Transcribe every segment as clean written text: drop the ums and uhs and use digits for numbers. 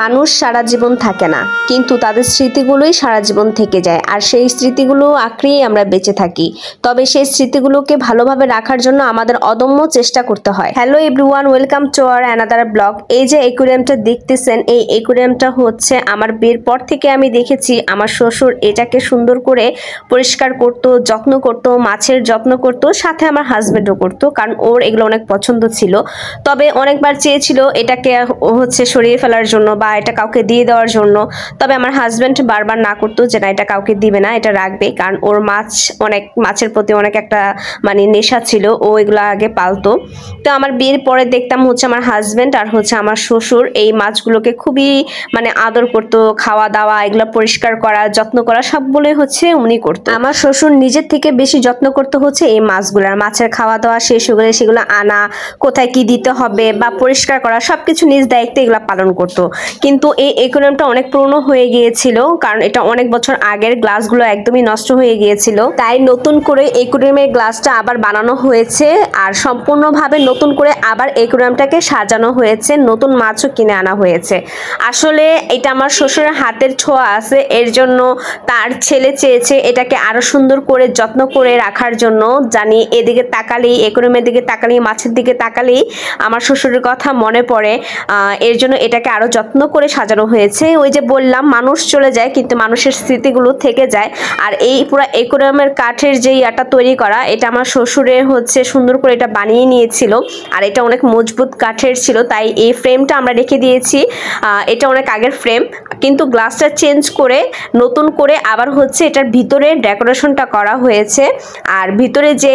মানুষ সারা জীবন থাকে না, কিন্তু তাদের স্মৃতিগুলোই সারা জীবন থেকে যায়। আর সেই স্মৃতিগুলো আঁকড়েই আমরা বেঁচে থাকি। তবে সেই স্মৃতিগুলোকে ভালোভাবে রাখার জন্য আমাদের অদম্য চেষ্টা করতে হয়। Hello everyone, welcome to our another blog. এই যে অ্যাকুয়ারিয়ামটা দেখতেছেন, এই অ্যাকুয়ারিয়ামটা হচ্ছে আমার বিয়ের পর থেকে আমি দেখেছি আমার শ্বশুর এটাকে সুন্দর করে পরিষ্কার করতো, যত্ন করতো, মাছের যত্ন করতো, সাথে আমার হাজবেন্ডও করতো, কারণ ওর এগুলো অনেক পছন্দ ছিল। তবে অনেকবার চেয়েছিল এটাকে হচ্ছে সরিয়ে ফেলার জন্য বা এটা কাউকে দিয়ে দেওয়ার জন্য। তবে আমার হাজবেন্ড বারবার না করতো যে না, এটা কাউকে দিবে না, এটা রাখবে, কারণ ওর মাছের প্রতি অনেক একটা মানে নেশা ছিল, ও এগুলো আগে পালতো। তো আমার বিয়ের পরে দেখতাম হচ্ছে আমার হাজবেন্ড আর হচ্ছে আমার শ্বশুর এই মাছগুলোকে খুবই মানে আদর করতো, খাওয়া দাওয়া এগুলো পরিষ্কার করা, যত্ন করা সবগুলোই হচ্ছে উনি করতো। আমার শ্বশুর নিজের থেকে বেশি যত্ন করতে হচ্ছে এই মাছগুলার, মাছের খাওয়া দাওয়া শেষ হলে সেগুলো আনা, কোথায় কি দিতে হবে বা পরিষ্কার করা, সবকিছু নিজ দায়িত্বে এগুলো পালন করতো। কিন্তু এই অ্যাকুয়ারিয়ামটা অনেক পুরনো হয়ে গিয়েছিল, কারণ এটা অনেক বছর আগের, গ্লাসগুলো একদমই নষ্ট হয়ে গিয়েছিল। তাই নতুন করে অ্যাকুয়ারিয়ামের গ্লাসটা আবার বানানো হয়েছে আর সম্পূর্ণভাবে নতুন করে আবার অ্যাকুয়ারিয়ামটাকে সাজানো হয়েছে, নতুন মাছও কিনে আনা হয়েছে। আসলে এটা আমার শ্বশুরের হাতের ছোঁয়া আছে, এর জন্য তার ছেলে চেয়েছে এটাকে আরো সুন্দর করে যত্ন করে রাখার জন্য। জানি এদিকে তাকালেই, অ্যাকুয়ারিয়ামের দিকে তাকালেই, মাছের দিকে তাকালেই আমার শ্বশুরের কথা মনে পড়ে। এর জন্য এটাকে আরো যত্ন করে সাজানো হয়েছে। ওই যে বললাম, মানুষ চলে যায় কিন্তু মানুষের স্মৃতিগুলো থেকে যায়। আর এই পুরো অ্যাকুয়ারিয়ামের কাঠের যে ইয়াটা তৈরি করা, এটা আমার শ্বশুরের হচ্ছে সুন্দর করে এটা বানিয়ে নিয়েছিল। আর এটা অনেক মজবুত কাঠের ছিল, তাই এই ফ্রেমটা আমরা রেখে দিয়েছি। এটা অনেক আগের ফ্রেম, কিন্তু গ্লাসটা চেঞ্জ করে নতুন করে আবার হচ্ছে এটার ভিতরে ডেকোরেশনটা করা হয়েছে। আর ভিতরে যে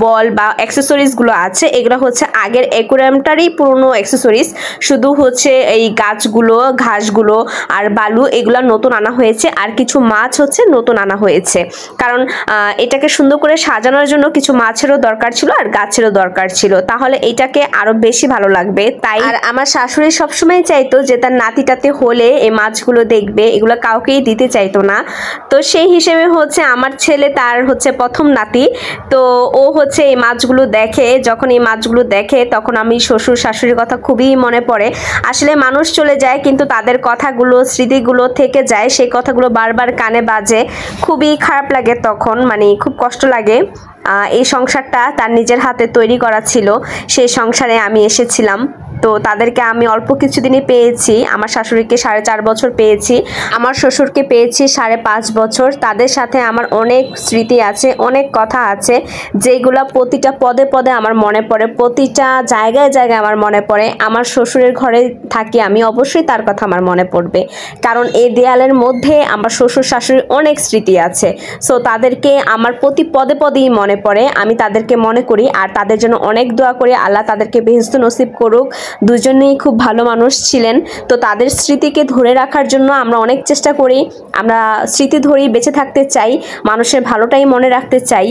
বল বা অ্যাক্সেসরিজগুলো আছে এগুলো হচ্ছে আগের অ্যাকুয়ারিয়ামটারই পুরনো অ্যাক্সেসরিজ, শুধু হচ্ছে এই গাছগুলো, ঘাসগুলো আর বালু এগুলো নতুন আনা হয়েছে, আর কিছু মাছ হচ্ছে নতুন আনা হয়েছে। কারণ এটাকে সুন্দর করে সাজানোর জন্য কিছু মাছেরও দরকার ছিল আর গাছেরও দরকার ছিল, তাহলে এটাকে আরো বেশি ভালো লাগবে। তাই আর আমার শাশুড়ি সবসময় চাইতো যে তার নাতিটাতে হলে এই মাছগুলো দেখবে, এগুলো কাউকেই দিতে চাইতো না। তো সেই হিসেবে হচ্ছে আমার ছেলে তার হচ্ছে প্রথম নাতি, তো ও হচ্ছে এই মাছগুলো দেখে, যখন এই মাছগুলো দেখে তখন আমি শ্বশুর শাশুড়ির কথা খুবই মনে পড়ে। আসলে মানুষ চলে যায় কিন্তু তাদের কথাগুলো, স্মৃতিগুলো থেকে যায়, সেই কথাগুলো বারবার কানে বাজে, খুবই খারাপ লাগে তখন, মানে খুব কষ্ট লাগে। এই সংসারটা তার নিজের হাতে তৈরি করা ছিল, সেই সংসারে আমি এসেছিলাম। তো তাদেরকে আমি অল্প কিছুদিনই পেয়েছি, আমার শাশুড়িকে 4.5 বছর পেয়েছি, আমার শ্বশুরকে পেয়েছি 5.5 বছর। তাদের সাথে আমার অনেক স্মৃতি আছে, অনেক কথা আছে, যেগুলো প্রতিটা পদে পদে আমার মনে পড়ে, প্রতিটা জায়গায় জায়গায় আমার মনে পড়ে। আমার শ্বশুরের ঘরে থাকি আমি, অবশ্যই তার কথা আমার মনে পড়বে, কারণ এই দেয়ালের মধ্যে আমার শ্বশুর শাশুড়ির অনেক স্মৃতি আছে। সো তাদেরকে আমার প্রতি পদে পদেই মনে পড়ে, আমি তাদেরকে মনে করি আর তাদের জন্য অনেক দোয়া করি, আল্লাহ তাদেরকে বেহেশত নসিব করুক। দুজনেই খুব ভালো মানুষ ছিলেন। তো তাদের স্মৃতিকে ধরে রাখার জন্য আমরা অনেক চেষ্টা করি, আমরা স্মৃতি ধরেই বেঁচে থাকতে চাই, মানুষের ভালোটাই মনে রাখতে চাই।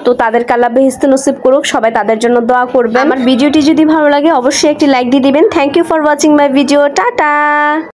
তো তাদেরকে আল্লাহ বেহেশত নসিব করুক, সবাই তাদের জন্য দোয়া করবেন। আমার ভিডিওটি যদি ভালো লাগে অবশ্যই একটি লাইক দিয়ে দিবেন। Thank you for watching my video. Tata.